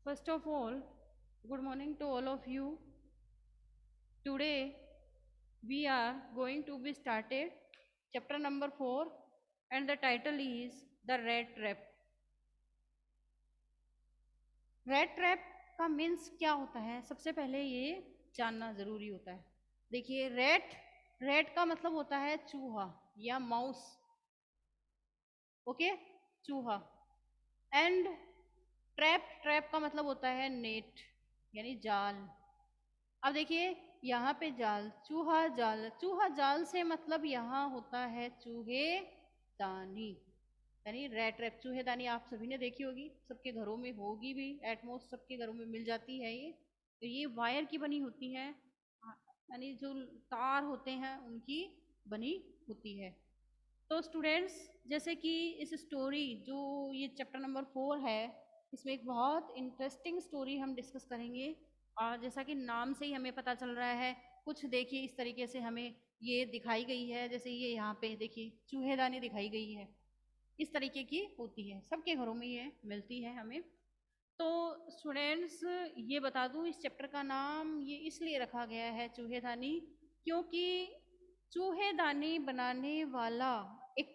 First of all, good morning to all of you. Today we are going to be started chapter number 4 and the title is The Rat Trap. Rat Trap का means क्या होता है सबसे पहले ये जानना ज़रूरी होता है। देखिए रैट का मतलब होता है चूहा या माउस, ओके, चूहा। एंड ट्रैप का मतलब होता है नेट यानी जाल। अब देखिए यहाँ पे चूहा जाल से मतलब यहाँ होता है चूहे दानी यानी रैट ट्रैप। चूहेदानी आप सभी ने देखी होगी, सबके घरों में होगी भी, एटमोस्ट सबके घरों में मिल जाती है ये। तो ये वायर की बनी होती है, यानी जो तार होते हैं उनकी बनी होती है। तो स्टूडेंट्स, जैसे कि इस स्टोरी जो ये चैप्टर नंबर 4 है, इसमें एक बहुत इंटरेस्टिंग स्टोरी हम डिस्कस करेंगे। और जैसा कि नाम से ही हमें पता चल रहा है, कुछ देखिए इस तरीके से हमें ये दिखाई गई है। जैसे ये यहाँ पे देखिए चूहेदानी दिखाई गई है, इस तरीके की होती है, सबके घरों में ये मिलती है हमें। तो स्टूडेंट्स, ये बता दूं इस चैप्टर का नाम ये इसलिए रखा गया है चूहेदानी, क्योंकि चूहेदानी बनाने वाला एक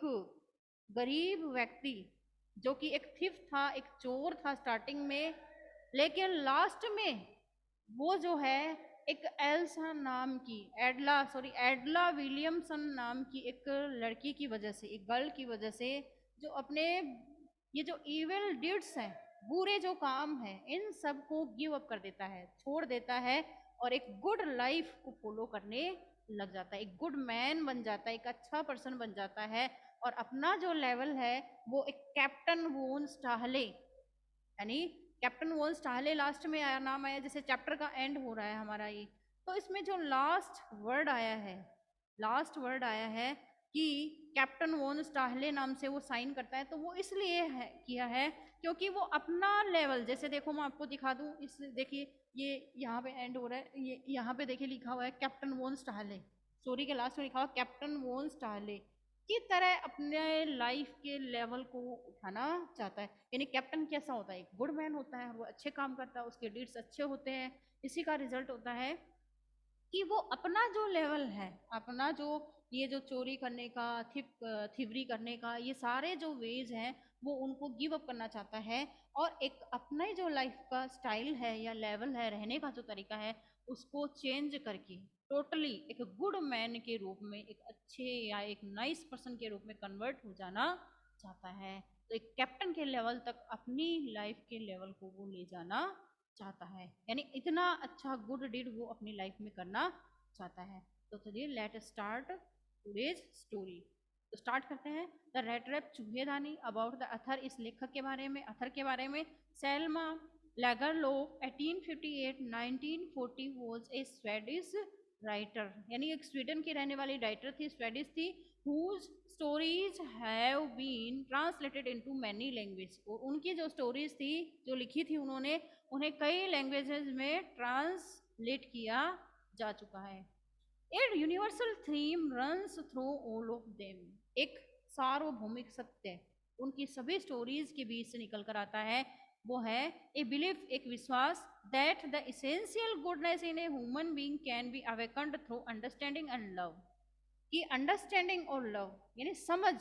गरीब व्यक्ति, जो कि एक थिफ था, एक चोर था स्टार्टिंग में, लेकिन लास्ट में वो जो है एक एल्सा नाम की एडला विलियमसन नाम की एक लड़की की वजह से, एक गर्ल की वजह से, जो अपने ये जो इविल डीड्स हैं, बुरे जो काम है, इन सब को गिव अप कर देता है, छोड़ देता है और एक गुड लाइफ को फॉलो करने लग जाता है, एक गुड मैन बन जाता है, एक अच्छा पर्सन बन जाता है। और अपना जो लेवल है वो एक कैप्टन वोन स्टाहले, यानी कैप्टन वोन स्टाहले लास्ट में आया, नाम आया, जैसे चैप्टर का एंड हो रहा है हमारा ये। तो इसमें जो लास्ट वर्ड आया है कि कैप्टन वोन स्टाहले नाम से वो साइन करता है, तो वो इसलिए है किया है क्योंकि वो अपना लेवल, जैसे देखो मैं आपको दिखा दूं, इस देखिए ये यहाँ पे एंड हो रहा है, ये यहाँ पे देखिए लिखा हुआ है कैप्टन वोन स्टाहले, स्टोरी के लास्ट में लिखा हुआ कैप्टन वोन स्टाहले की तरह अपने लाइफ के लेवल को उठाना चाहता है। यानी कैप्टन कैसा होता है, एक गुड मैन होता है, वो अच्छे काम करता है, उसके डीड्स अच्छे होते हैं। इसी का रिजल्ट होता है कि वो अपना जो लेवल है, अपना जो ये जो चोरी करने का, थिवरी करने का, ये सारे जो वेज हैं वो उनको गिव अप करना चाहता है और एक अपना जो लाइफ का स्टाइल है या लेवल है, रहने का जो तरीका है, उसको चेंज करके टोटली एक गुड मैन के रूप में, एक अच्छे या एक नाइस पर्सन के रूप में कन्वर्ट हो जाना चाहता है। तो एक कैप्टन के लेवल तक अपनी लाइफ के लेवल को वो ले जाना चाहता है, यानी इतना अच्छा गुड डीड वो अपनी लाइफ में करना चाहता है। तो चलिए लेट स्टार्ट टुडेज स्टोरी। तो स्टार्ट करते हैं द रेड ट्रैप चूहेदानी। अबाउट द अथर, इस लेखक के बारे में, अथर के बारे में। Selma Lagerlof 1858-1940 was a Swedish writer, यानी एक स्वीडन की रहने वाली राइटर थी, स्वेडिश थी। whose stories have been translated into many languages, और उनकी जो स्टोरीज थी, जो लिखी थी उन्होंने, उन्हें कई लैंग्वेजेस में ट्रांसलेट किया जा चुका है। एक universal theme runs through all of them, एक सार्वभौमिक सत्य उनकी सभी स्टोरीज के बीच से निकल कर आता है, वो है ए बिलीफ, एक विश्वास, that the essential goodness in a human being can be awakened through understanding and love, कि अंडरस्टैंडिंग और लव यानी समझ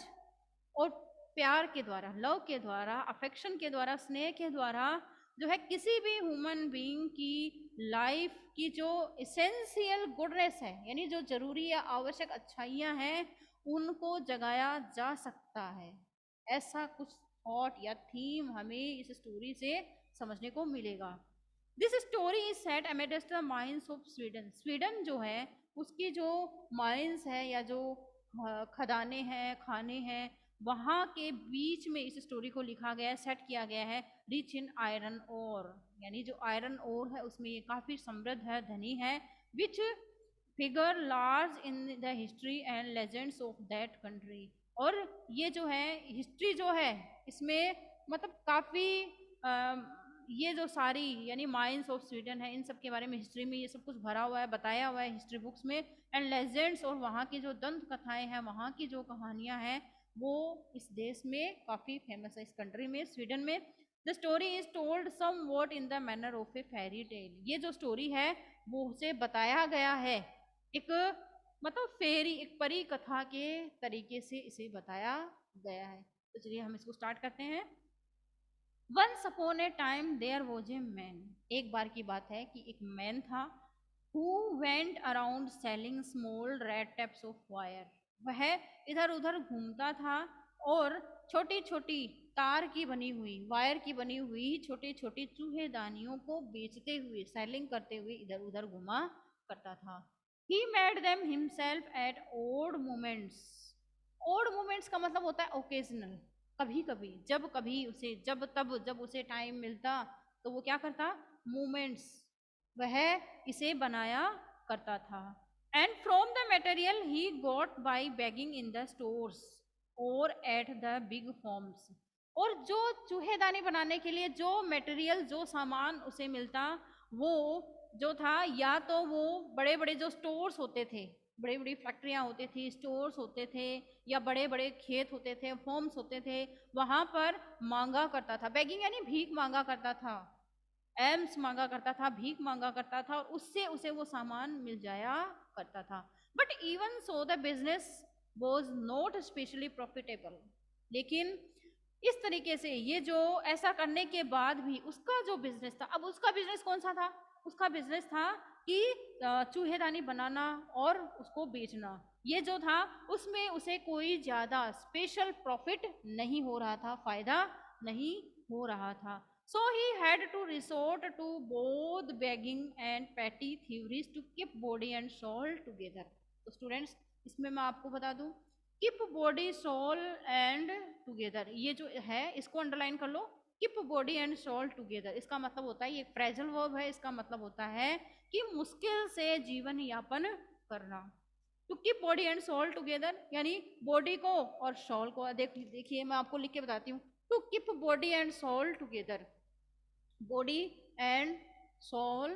और प्यार के द्वारा, लव के द्वारा, अफेक्शन के द्वारा, स्नेह के द्वारा, जो है किसी भी ह्यूमन बीइंग की लाइफ की जो इसेंशियल गुडनेस है, यानी जो जरूरी या आवश्यक अच्छाइयाँ हैं, उनको जगाया जा सकता है। ऐसा कुछ थॉट या थीम हमें इस स्टोरी से समझने को मिलेगा। This story is set amidst the mines of Sweden, Sweden जो है उसकी जो माइंस है या जो खदाने हैं, खाने हैं, वहाँ के बीच में इस स्टोरी को लिखा गया है, सेट किया गया है। रिच इन आयरन ओर, यानी जो आयरन ओर है उसमें ये काफ़ी समृद्ध है, धनी है। Which figure large in the history and legends of that country, और ये जो है हिस्ट्री जो है इसमें मतलब काफ़ी ये जो सारी यानी माइंस ऑफ स्वीडन है, इन सब के बारे में हिस्ट्री में ये सब कुछ भरा हुआ है, बताया हुआ है हिस्ट्री बुक्स में। एंड लेजेंड्स, और वहाँ की जो दंत कथाएं हैं, वहाँ की जो कहानियाँ हैं, वो इस देश में काफ़ी फेमस है, इस कंट्री में, स्वीडन में। The story is told somewhat in the manner of a fairy tale. ये जो स्टोरी है वो उसे बताया गया है एक मतलब फेरी, एक परी कथा के तरीके से इसे बताया गया है। तो चलिए हम इसको स्टार्ट करते हैं। Once upon a time there was a man. एक बार की बात है कि एक मैन था who went around selling small rat traps of wire. वह इधर उधर घूमता था और छोटी छोटी तार की बनी हुई, वायर की बनी हुई छोटी छोटी चूहेदानियों को बेचते हुए, सेलिंग करते हुए इधर उधर घुमा करता था। He made them himself at odd moments. Odd moments का मतलब होता है ओकेजनल, कभी कभी, जब कभी उसे, जब तब जब उसे टाइम मिलता तो वो क्या करता, मोमेंट्स, वह इसे बनाया करता था। And from the material he got by begging in the stores और एट द बिग फॉर्म्स। और जो चूहेदानी बनाने के लिए जो मटेरियल, जो सामान उसे मिलता, वो जो था, या तो वो बड़े बड़े जो स्टोर्स होते थे, बड़ी बड़ी फैक्ट्रियां होती थी, स्टोर्स होते थे, या बड़े बड़े खेत होते थे, फॉर्म्स होते थे, वहां पर मांगा करता था। बेगिंग यानी भीख मांगा करता था, एम्स मांगा करता था, भीख मांगा करता था, और उससे उसे वो सामान मिल जाया करता था। But even so the business was not specially profitable. लेकिन इस तरीके से ये जो ऐसा करने के बाद भी उसका जो बिजनेस था, अब उसका बिजनेस कौन सा था, उसका बिजनेस था कि चूहेदानी बनाना और उसको बेचना। ये जो था उसमें उसे कोई ज्यादा स्पेशल प्रॉफिट नहीं हो रहा था, फायदा नहीं हो रहा था। So he had to resort to both begging and petty thieveries to keep body and soul together. तो स्टूडेंट्स, इसमें मैं आपको बता दूं, keep body soul and together, ये जो है इसको अंडरलाइन कर लो। Keep body and soul together, इसका मतलब होता है, ये फ्रेजल वर्ब है, इसका मतलब होता है कि मुश्किल से जीवन यापन करना। To keep body and soul together यानी बॉडी को और सोल को, देखिए मैं आपको लिख के बताती हूँ। To keep body and soul together, body and soul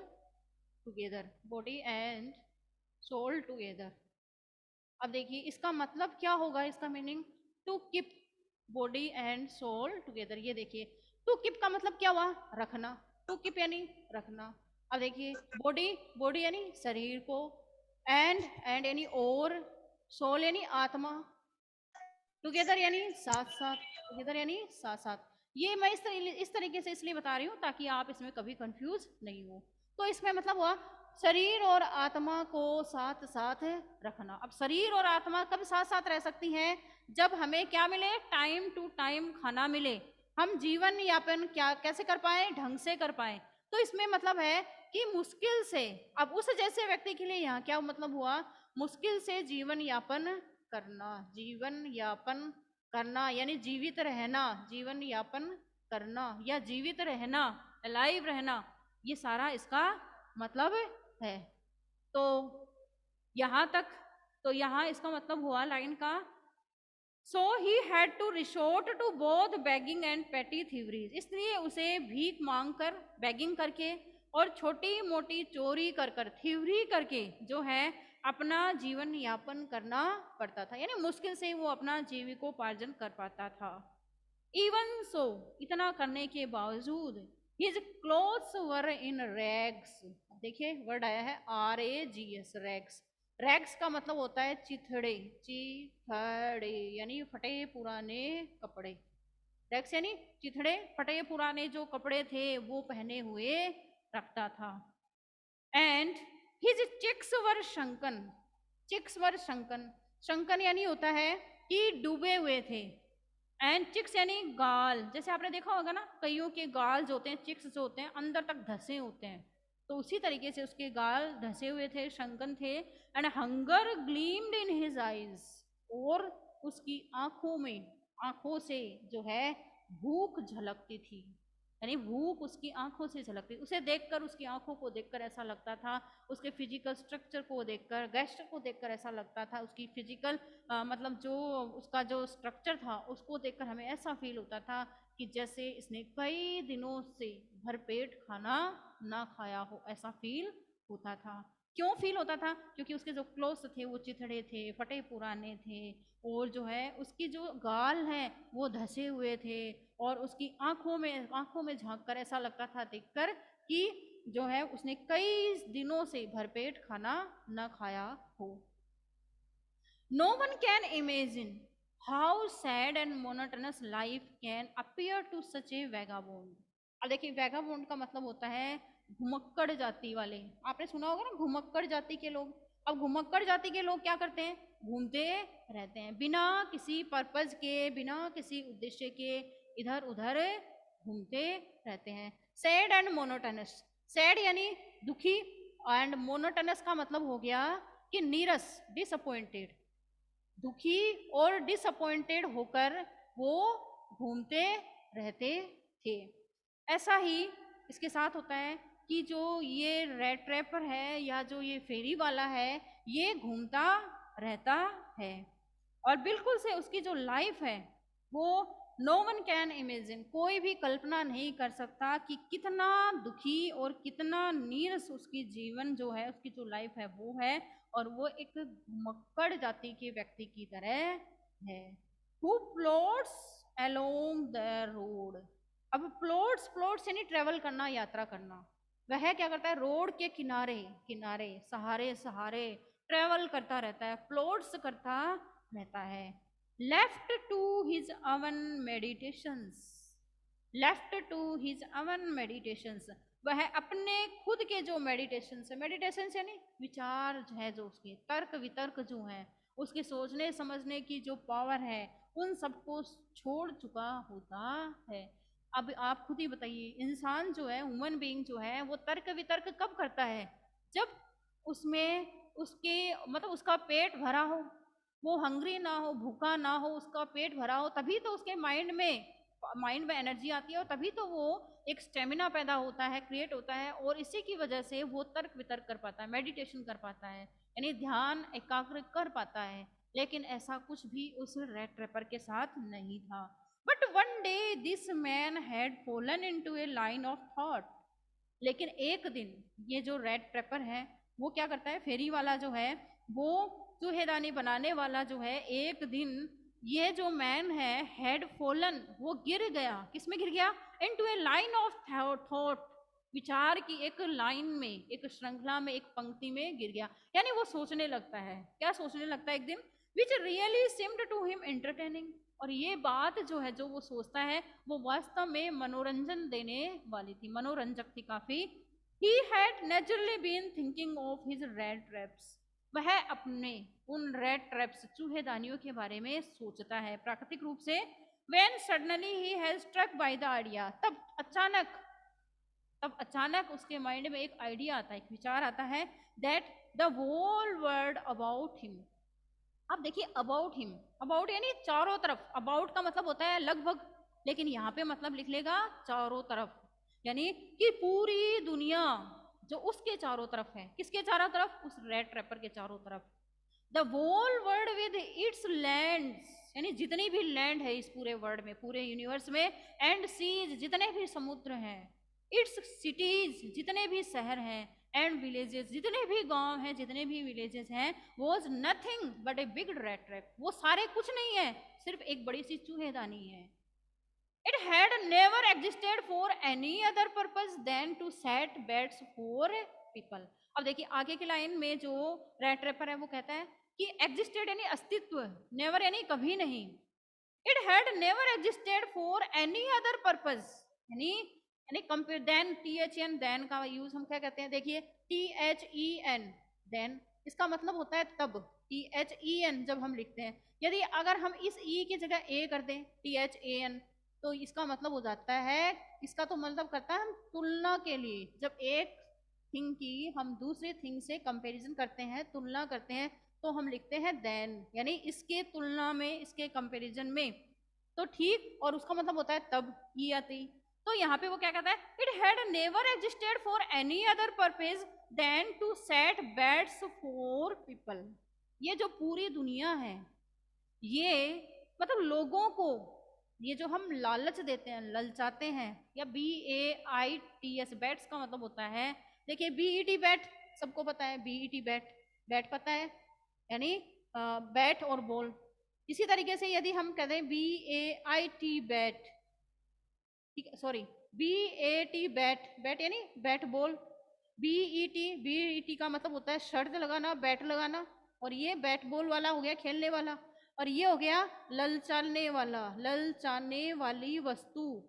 together, body and soul together. अब देखिए इसका मतलब क्या होगा, इसका meaning to keep body and soul together. ये देखिए टू कीप का मतलब क्या हुआ, रखना, टू कीप यानी रखना। अब देखिए बॉडी, बॉडी यानी शरीर को, एंड यानी और, सोल यानी आत्मा, टुगेदर यानी साथ साथ, टुगेदर यानी साथ साथ। ये मैं इस तरीके से इसलिए बता रही हूँ ताकि आप इसमें कभी कंफ्यूज नहीं हो। तो इसमें मतलब हुआ शरीर और आत्मा को साथ साथ रखना। अब शरीर और आत्मा कब साथ साथ रह सकती हैं, जब हमें क्या मिले, टाइम टू टाइम खाना मिले, हम जीवन यापन क्या कैसे कर पाए, ढंग से कर पाए। तो इसमें मतलब है कि मुश्किल से, अब उस जैसे व्यक्ति के लिए यहाँ क्या मतलब हुआ, मुश्किल से जीवन यापन करना, जीवन यापन करना यानी जीवित रहना, जीवन यापन करना या जीवित रहना, अलाइव रहना, ये सारा इसका मतलब है। तो यहाँ तक, तो यहाँ इसका मतलब हुआ लाइन का, so he had to resort to both begging and petty thieveries. इसलिए उसे भीख मांग कर, बेगिंग करके और छोटी मोटी चोरी कर कर, थीवरी करके जो है अपना जीवन यापन करना पड़ता था, यानी मुश्किल से वो अपना जीविकोपार्जन कर पाता था। इवन सो, इतना करने के बावजूद, हिज क्लोथ्स वर इन रैग्स। देखिए वर्ड आया है RAGS, रैग्स। रैग्स का मतलब होता है चिथड़े, चिथड़े यानी फटे पुराने कपड़े। रैग्स यानी चिथड़े, फटे पुराने जो कपड़े थे वो पहने हुए रखता था। And his cheeks were shrunken, cheeks were shrunken, shrunken यानी होता है कि डूबे हुए थे। एंड चिक्स यानी गाल, जैसे आपने देखा होगा ना, कईयों के गाल जो होते हैं, चिक्स जो होते हैं अंदर तक धसे होते हैं, तो उसी तरीके से उसके गाल धसे हुए थे, शंकन थे। And hunger gleamed in his eyes, और उसकी आंखों में, आंखों से जो है भूख झलकती थी, यानी भूख उसकी आंखों से झलकती, उसे देखकर, उसकी आंखों को देखकर ऐसा लगता था, उसके फिजिकल स्ट्रक्चर को देखकर, गेस्टर को देखकर ऐसा लगता था, उसकी फिजिकल मतलब जो उसका जो स्ट्रक्चर था उसको देखकर हमें ऐसा फील होता था कि जैसे इसने कई दिनों से भरपेट खाना ना खाया हो, ऐसा फील होता था। क्यों फील होता था? क्योंकि उसके जो क्लोथ्स थे वो चिथड़े थे, फटे पुराने थे, और जो है उसकी जो गाल हैं वो धसे हुए थे, और उसकी आंखों में झांक कर ऐसा लगता था देखकर कि जो है उसने कई दिनों से भरपेट खाना न खाया हो। No one can imagine how sad and monotonous life can appear to such a vagabond. अब देखिए, वैगाबोंड का मतलब होता है घुमक्कड़ जाति वाले। आपने सुना होगा ना, घुमक्कड़ जाति के लोग। अब घुमक्कड़ जाति के लोग क्या करते हैं? घूमते रहते हैं बिना किसी पर्पज के, बिना किसी उद्देश्य के, इधर उधर घूमते रहते हैं। सैड एंड मोनोटनस, सैड यानी दुखी, एंड मोनोटनस का मतलब हो गया कि नीरस, डिसअपॉइंटेड। दुखी और डिसअपॉइंटेड होकर वो घूमते रहते थे। ऐसा ही इसके साथ होता है कि जो ये रेड ट्रैपर है या जो ये फेरी वाला है, ये घूमता रहता है, और बिल्कुल से उसकी जो लाइफ है वो नो वन कैन इमेजिन, कोई भी कल्पना नहीं कर सकता कि कितना दुखी और कितना नीरस उसकी जीवन जो है, उसकी जो लाइफ है वो है, और वो एक मक्कड़ जाति के व्यक्ति की तरह है। Who plots along the road. अब प्लॉट्स, प्लॉट्स यानी ट्रेवल करना, यात्रा करना। वह क्या करता है? रोड के किनारे किनारे, सहारे सहारे ट्रेवल करता रहता है, प्लॉट्स करता रहता है। Left to his own meditations, left to his own meditations, वह अपने खुद के जो मेडिटेशन है, मेडिटेशन यानी विचार है, जो उसके तर्क वितर्क जो है, उसके सोचने समझने की जो पावर है, उन सबको छोड़ चुका होता है। अब आप खुद ही बताइए, इंसान जो है, ह्यूमन बीइंग जो है, वो तर्क वितर्क कब करता है? जब उसमें उसके मतलब उसका पेट भरा हो, वो हंग्री ना हो, भूखा ना हो, उसका पेट भरा हो, तभी तो उसके माइंड में एनर्जी आती है, और तभी तो वो एक स्टेमिना पैदा होता है, क्रिएट होता है, और इसी की वजह से वो तर्क वितर्क कर पाता है, मेडिटेशन कर पाता है, यानी ध्यान एकाग्र कर पाता है। लेकिन ऐसा कुछ भी उस रेड ट्रैपर के साथ नहीं था। But one day this man had fallen into A line of thought. लेकिन एक दिन ये जो रेड ट्रैपर है वो क्या करता है? फेरी वाला जो है, वो चूहेदानी बनाने वाला जो है, एक दिन ये जो मैन है हेड फॉलन, वो गिर गया। किसमें गिर गया? Into A line of thought, विचार की एक लाइन में, एक श्रृंखला में, एक पंक्ति में गिर गया। यानी वो सोचने लगता है। क्या सोचने लगता है? एक दिन which really seemed to him entertaining, और ये बात जो है, जो वो सोचता है, वो वास्तव में मनोरंजन देने वाली थी, मनोरंजक थी काफी। He had naturally been thinking of his rat traps, वह अपने उन रेड ट्रैप्स, चूहेदानियों के बारे में सोचता है प्राकृतिक रूप से। when suddenly he has struck by the idea, तब अचानक उसके माइंड में एक आइडिया आता है, एक विचार आता है, that the whole world about him। अब देखिए, अबाउट हिम, अबाउट यानी चारों तरफ, अबाउट का मतलब होता है लगभग, लेकिन यहाँ पे मतलब लिख लेगा चारों तरफ, यानी कि पूरी दुनिया जो उसके चारों तरफ है। किसके चारों तरफ? उस रेड ट्रैपर के चारों तरफ। The whole world with its land, यानी जितनी भी लैंड है इस पूरे वर्ल्ड में, पूरे यूनिवर्स में, एंड सीज, जितने भी समुद्र हैं, इट्स सिटीज, जितने भी शहर हैं, एंड विलेजेस, जितने भी गांव हैं, जितने भी विलेजेस हैं, was nothing but a big rat trap, वो सारे कुछ नहीं है, सिर्फ एक बड़ी सी चूहेदानी है। It had never existed for any other purpose than to set baits for people. अब देखिए आगे की लाइन में जो रेड ट्रैपर है वो कहता है कि एग्जिस्टेड यानी अस्तित्व, नेवर यानी कभी नहीं। It had never existed for any other purpose, यानी कंपेयर देन, THEN देन का यूज हम क्या कहते हैं? देखिए, THEN देन, इसका मतलब होता है तब। THEN जब हम लिखते हैं, यदि अगर हम इस ई की जगह ए कर दें, THAN, तो इसका मतलब हो जाता है, इसका तो मतलब करता है हम तुलना के लिए, जब एक थिंग की हम दूसरे थिंग से कंपैरिजन करते हैं, तुलना करते हैं, तो हम लिखते हैं देन, यानी इसके तुलना में, इसके कंपैरिजन में, तो ठीक, और उसका मतलब होता है तब, ई आती। तो यहाँ पे वो क्या कहता है? It had never existed for any other purpose than to set baits for people. ये जो पूरी दुनिया है, ये मतलब लोगों को, ये जो हम लालच देते हैं, ललचाते हैं, या BAITS, बैट्स का मतलब होता है, देखिए BET बैट, सबको पता है, BET बैट, बैट पता है, यानी बैट और बॉल। इसी तरीके से यदि हम कहते हैं BAIT बैट, ठीक है, सॉरी, BAT बैट, बैट यानी बैट बॉल। BET का मतलब होता है शर्त लगाना, बैट लगाना, और ये बैट बॉल वाला हो गया खेलने वाला, और ये हो गया ललचाने वाला, ललचाने वाली वस्तु।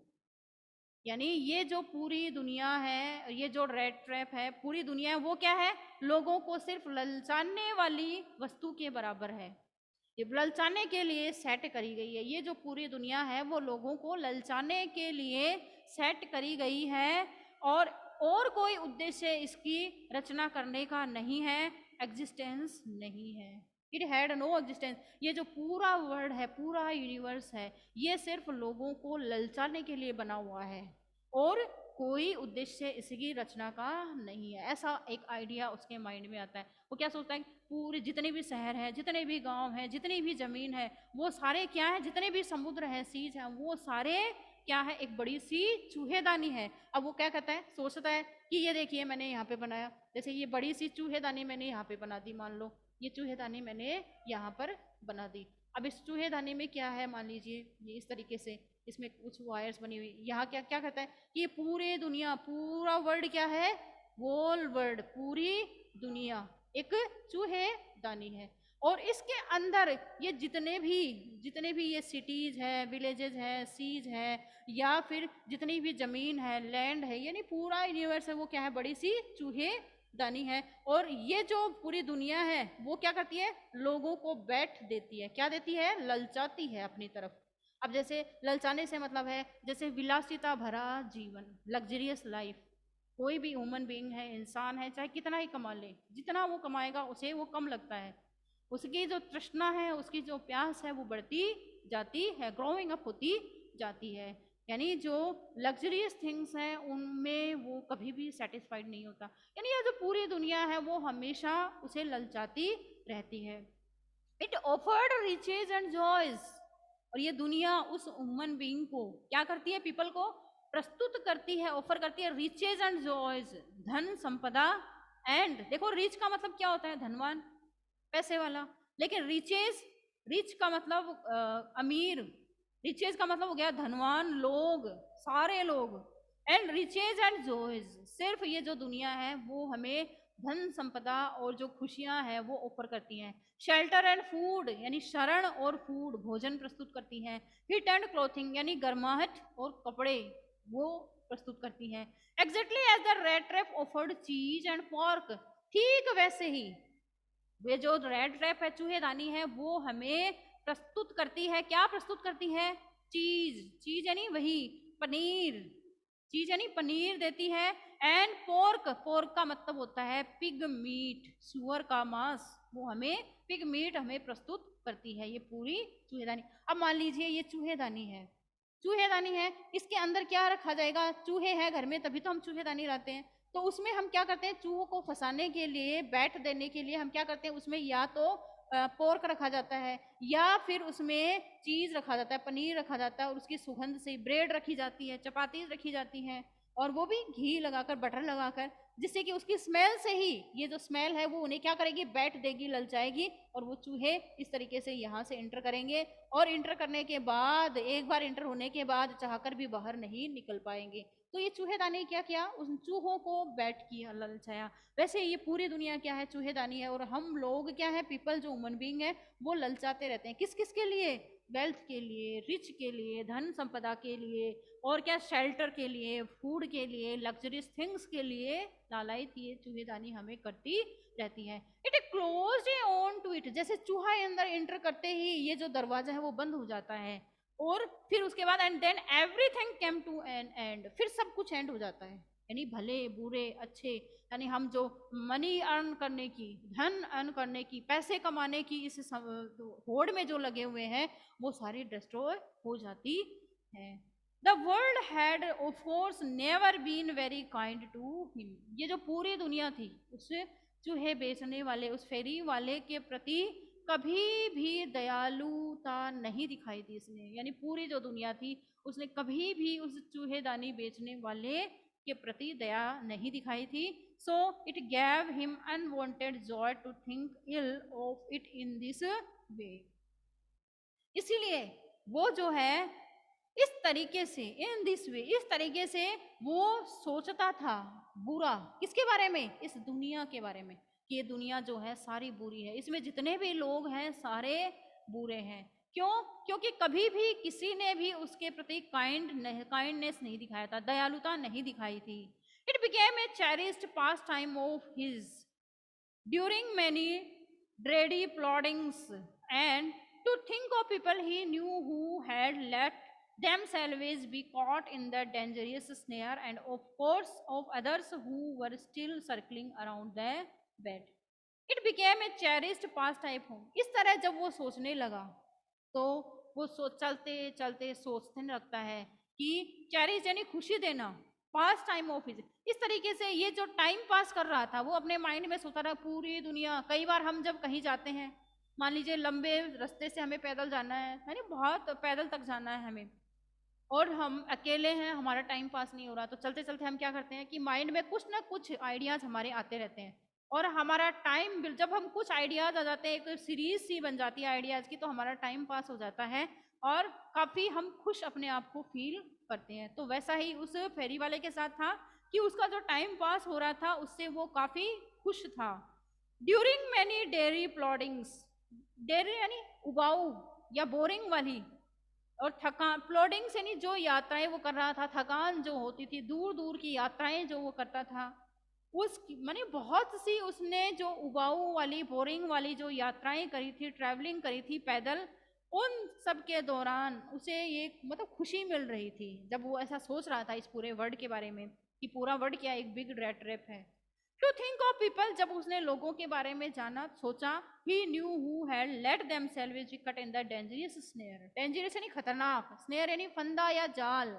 यानी ये जो पूरी दुनिया है, ये जो रेड ट्रैप है, पूरी दुनिया है, वो क्या है, लोगों को सिर्फ ललचाने वाली वस्तु के बराबर है। ये ललचाने के लिए सेट करी गई है, ये जो पूरी दुनिया है वो लोगों को ललचाने के लिए सेट करी गई है, और कोई उद्देश्य इसकी रचना करने का नहीं है, एग्जिस्टेंस नहीं है। It had no existence. ये जो पूरा वर्ल्ड है, पूरा यूनिवर्स है, ये सिर्फ लोगों को ललचाने के लिए बना हुआ है, और कोई उद्देश्य इसकी रचना का नहीं है। ऐसा एक आइडिया उसके माइंड में आता है। वो क्या सोचता है, पूरे जितने भी शहर हैं, जितने भी गांव हैं, जितनी भी जमीन है, वो सारे क्या है, जितने भी समुद्र हैं, सीज हैं, वो सारे क्या है, एक बड़ी सी चूहेदानी है। अब वो क्या कहता है, सोचता है कि ये देखिए मैंने यहाँ पे बनाया, जैसे ये बड़ी सी चूहेदानी मैंने यहाँ पे बना दी, मान लो ये चूहेदानी मैंने यहाँ पर बना दी। अब इस चूहेदानी में क्या है, मान लीजिए ये इस तरीके से, इसमें कुछ वायर्स बनी हुई, यहाँ क्या क्या कहता है कि पूरी दुनिया, पूरा वर्ल्ड क्या है, होल वर्ल्ड, पूरी दुनिया एक चूहेदानी है। और इसके अंदर ये जितने भी ये सिटीज है, विलेजेस है, सीज है, या फिर जितनी भी जमीन है, लैंड है, यानी पूरा यूनिवर्स है, वो क्या है, बड़ी सी चूहेदानी है। और ये जो पूरी दुनिया है वो क्या करती है, लोगों को बैठ देती है, क्या देती है, ललचाती है अपनी तरफ। अब जैसे ललचाने से मतलब है जैसे विलासिता भरा जीवन, लग्जरियस लाइफ। कोई भी ह्यूमन बीइंग है, इंसान है, चाहे कितना ही कमा ले, जितना वो कमाएगा उसे वो कम लगता है, उसकी जो तृष्णा है, उसकी जो प्यास है वो बढ़ती जाती है, ग्रोइंग अप होती जाती है। यानी जो लग्जरियस थिंग्स हैं उनमें वो कभी भी सेटिस्फाइड नहीं होता। यानी ये जो पूरी दुनिया है वो हमेशा उसे ललचाती रहती है। It offered riches and joys, और ये दुनिया उस ह्यूमन बीइंग को क्या करती है, पीपल को प्रस्तुत करती है, ऑफर करती है रिचेज एंड जॉयज, धन संपदा। एंड देखो, रिच का मतलब क्या होता है, धनवान, पैसे वाला। लेकिन रिचेज, रिच का मतलब अमीर, रिचेज का मतलब हो गया धनवान लोग, सारे लोग। एंड रिचेज एंड जॉयज, सिर्फ ये जो दुनिया है वो हमें धन संपदा और जो खुशियां हैं वो ऑफर करती हैं। शेल्टर एंड फूड, यानी शरण और फूड, भोजन प्रस्तुत करती हैं। हीट एंड क्लोथिंग, यानी गर्माहट और कपड़े वो प्रस्तुत करती हैं। Exactly as the rat trap offered cheese and pork, ठीक वैसे ही वे जो रेड ट्रैप है, चूहेदानी है, वो हमें प्रस्तुत करती है, क्या प्रस्तुत करती है, चीज, चीज यानी वही पनीर, चीज यानी पनीर देती है। एंड पोर्क, पोर्क का मतलब होता है पिग मीट, सुअर का मांस, वो हमें पिग मीट हमें प्रस्तुत करती है ये पूरी चूहेदानी। अब मान लीजिए ये चूहेदानी है, चूहेदानी है, इसके अंदर क्या रखा जाएगा, चूहे हैं घर में तभी तो हम चूहेदानी लाते हैं। तो उसमें हम क्या करते हैं, चूहों को फंसाने के लिए, बैठ देने के लिए हम क्या करते हैं, उसमें या तो पोर्क रखा जाता है, या फिर उसमें चीज रखा जाता है, पनीर रखा जाता है, और उसकी सुगंध से ब्रेड रखी जाती है, चपाती रखी जाती हैं, और वो भी घी लगाकर, बटर लगाकर, जिससे कि उसकी स्मेल से ही, ये जो स्मेल है वो उन्हें क्या करेगी, बैठ देगी, ललचाएगी, और वो चूहे इस तरीके से यहाँ से एंटर करेंगे, और इंटर करने के बाद, एक बार इंटर होने के बाद चाहकर भी बाहर नहीं निकल पाएंगे। तो ये चूहेदानी क्या किया, उन चूहों को बैठ किया, ललचाया। वैसे ये पूरी दुनिया क्या है, चूहेदानी है, और हम लोग क्या है, पीपल जो ह्यूमन बीइंग है वो ललचाते रहते हैं, किस किस के लिए, वेल्थ के लिए, रिच के लिए, धन संपदा के लिए, और क्या, शेल्टर के लिए, फूड के लिए, लग्जरियस थिंग्स के लिए लालायित ये चूहेदानी हमें करती रहती है। It close on to it, जैसे चूहा अंदर एंटर करते ही ये जो दरवाजा है वो बंद हो जाता है, और फिर उसके बाद and then everything came to an end, फिर सब कुछ एंड हो जाता है। यानी भले बुरे अच्छे, यानी हम जो मनी अर्न करने की, धन अर्न करने की, पैसे कमाने की इस होड़ में जो लगे हुए हैं वो सारी डिस्ट्रॉय हो जाती है। The world had of course never been very kind to him, ये जो पूरी दुनिया थी उस चूहे बेचने वाले, उस फेरी वाले के प्रति कभी भी दयालुता नहीं दिखाई दी इसने। यानी पूरी जो दुनिया थी उसने कभी भी उस चूहेदानी बेचने वाले के प्रति दया नहीं दिखाई थी। So it gave him unwonted joy to think ill of it in this way. इसीलिए वो जो है इस तरीके से, इन दिस वे, इस तरीके से वो सोचता था बुरा किसके बारे में, इस दुनिया के बारे में, कि ये दुनिया जो है सारी बुरी है, इसमें जितने भी लोग हैं सारे बुरे हैं। क्यों? क्योंकि कभी भी किसी ने भी उसके प्रति काइंडनेस नहीं दिखाया था, दयालुता नहीं दिखाई थी। It became a cherished pass time of his during many dreary ploddings, and to think of people he knew who had let themselves be caught in the dangerous snare, and of course of others who were still circling around the bed. It became a cherished pastime home. इस तरह जब वो सोचने लगा तो वो चलते चलते सोचने लगता है कि चेरिश यानी खुशी देना, पास टाइम ऑफ हिज, इस तरीके से ये जो टाइम पास कर रहा था वो अपने माइंड में सोचता रहा पूरी दुनिया। कई बार हम जब कहीं जाते हैं, मान लीजिए लंबे रास्ते से हमें पैदल जाना है, यानी बहुत पैदल तक जाना है हमें, और हम अकेले हैं, हमारा टाइम पास नहीं हो रहा, तो चलते चलते हम क्या करते हैं कि माइंड में कुछ ना कुछ आइडियाज हमारे आते रहते हैं, और हमारा टाइम जब हम कुछ आइडियाज आ जाते हैं, एक सीरीज सी बन जाती है आइडियाज की, तो हमारा टाइम पास हो जाता है और काफ़ी हम खुश अपने आप को फील करते हैं। तो वैसा ही उस फेरी वाले के साथ था कि उसका जो टाइम पास हो रहा था उससे वो काफ़ी खुश था। ड्यूरिंग मैनी डेरी प्लॉडिंग्स, डेरी यानी उबाऊ या बोरिंग वाली, और थकान, प्लॉडिंग से नहीं, जो यात्राएं वो कर रहा था, थकान जो होती थी, दूर दूर की यात्राएं जो वो करता था, उस माने बहुत सी उसने जो उबाऊ वाली बोरिंग वाली जो यात्राएं करी थी, ट्रैवलिंग करी थी पैदल, उन सब के दौरान उसे ये मतलब खुशी मिल रही थी जब वो ऐसा सोच रहा था इस पूरे वर्ल्ड के बारे में कि पूरा वर्ल्ड क्या एक बिग रेड ट्रैप है। टू थिंक ऑफ पीपल, जब उसने लोगों के बारे में जाना सोचा, he knew who had let themselves be caught in the dangerous snare, dangerous यानी खतरनाक, स्नेयर यानी फंदा या जाल,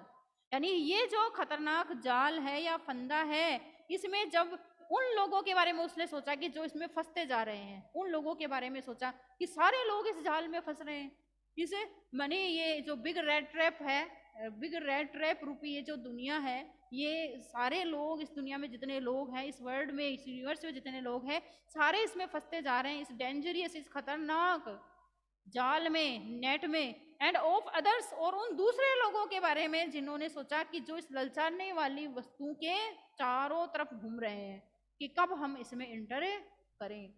यानी ये जो खतरनाक जाल है या फंदा है, इसमें जब उन लोगों के बारे में उसने सोचा कि जो इसमें फंसते जा रहे हैं, उन लोगों के बारे में सोचा कि सारे लोग इस जाल में फंस रहे हैं, इसे माने ये जो बिग रेड ट्रैप है, बिग रेड ट्रैप रूपी ये जो दुनिया है, ये सारे लोग इस दुनिया में जितने लोग हैं, इस वर्ल्ड में, इस यूनिवर्स में जितने लोग हैं, सारे इसमें फंसते जा रहे हैं, इस डेंजरियस, इस खतरनाक जाल में, नेट में, एंड ऑफ अदर्स, और उन दूसरे लोगों के बारे में जिन्होंने सोचा कि जो इस ललचाने वाली वस्तु के चारों तरफ घूम रहे हैं कि कब हम इसमें इंटर करें।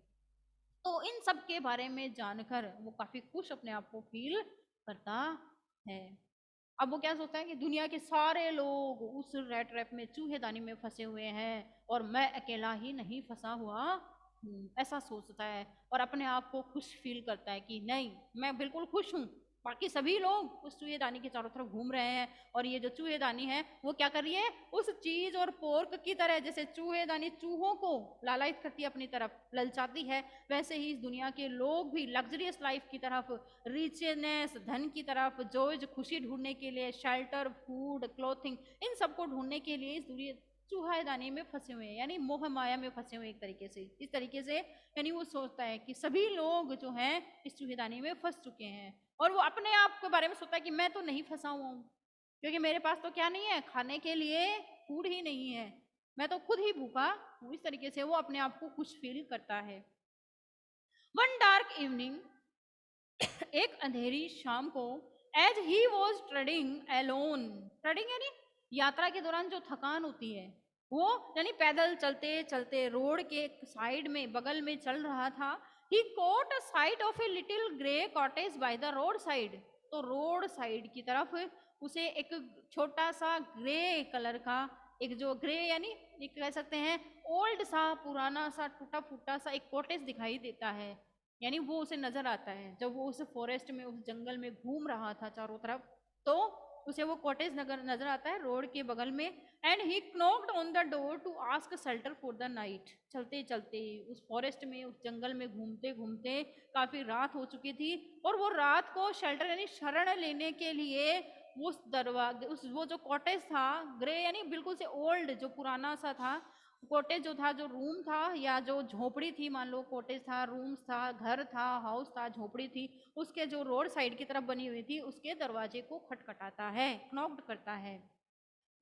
तो इन सब के बारे में जानकर वो काफी खुश अपने आप को फील करता है। अब वो क्या सोचता है कि दुनिया के सारे लोग उस रेड ट्रैप में, चूहेदानी में फंसे हुए हैं और मैं अकेला ही नहीं फंसा हुआ हूँ, ऐसा सोचता है और अपने आप को खुश फील करता है कि नहीं, मैं बिल्कुल खुश हूँ, बाकी सभी लोग उस चूहेदानी के चारों तरफ घूम रहे हैं, और ये जो चूहेदानी है वो क्या कर रही है, उस चीज और पोर्क की तरह, जैसे चूहेदानी चूहों को लालायित करती है अपनी तरफ, ललचाती है, वैसे ही इस दुनिया के लोग भी लग्जरियस लाइफ की तरफ, रिचनेस, धन की तरफ, जो खुशी ढूंढने के लिए, शेल्टर, फूड, क्लोथिंग, इन सबको ढूंढने के लिए इस दुनिया चूहेदानी में फंसे हुए हैं, यानी मोह माया में फंसे हुए एक तरीके से, इस तरीके से, यानी वो सोचता है कि सभी लोग जो हैं इस चूहेदानी में फंस चुके हैं, और वो अपने आप के बारे में सोचता है कि मैं तो नहीं फंसा हुआ हूँ, क्योंकि मेरे पास तो क्या नहीं है, खाने के लिए फूड ही नहीं है, मैं तो खुद ही भूखा हूँ, इस तरीके से वो अपने आप को खुश फील करता है। वन डार्क इवनिंग, एक अंधेरी शाम को, as he was trudging alone, trudging यानी यात्रा के दौरान जो थकान होती है वो, यानी पैदल चलते चलते रोड के साइड में, बगल में चल रहा था, he caught a sight of a little grey cottage by the road side, तो रोड साइड की तरफ उसे एक छोटा सा ग्रे कलर का, एक जो ग्रे यानी एक कह सकते हैं ओल्ड सा, पुराना सा, टूटा फूटा सा एक कॉटेज दिखाई देता है, यानी वो उसे नजर आता है जब वो उस फॉरेस्ट में, उस जंगल में घूम रहा था चारों तरफ, तो उसे वो कॉटेज नजर आता है रोड के बगल में, and he knocked on the door to ask shelter for the night. चलते चलते उस फॉरेस्ट में, उस जंगल में घूमते घूमते काफी रात हो चुकी थी, और वो रात को शेल्टर यानी शरण लेने के लिए उस दरवाजे, उस वो जो कॉटेज था, ग्रे यानी बिल्कुल से ओल्ड, जो पुराना सा था कॉटेज, जो था, जो रूम था या जो झोपड़ी थी, मान लो कॉटेज था, रूम्स था, घर था, हाउस था, झोपड़ी थी, उसके जो रोड साइड की तरफ बनी हुई थी, उसके दरवाजे को खटखटाता है, नॉक्ड करता है।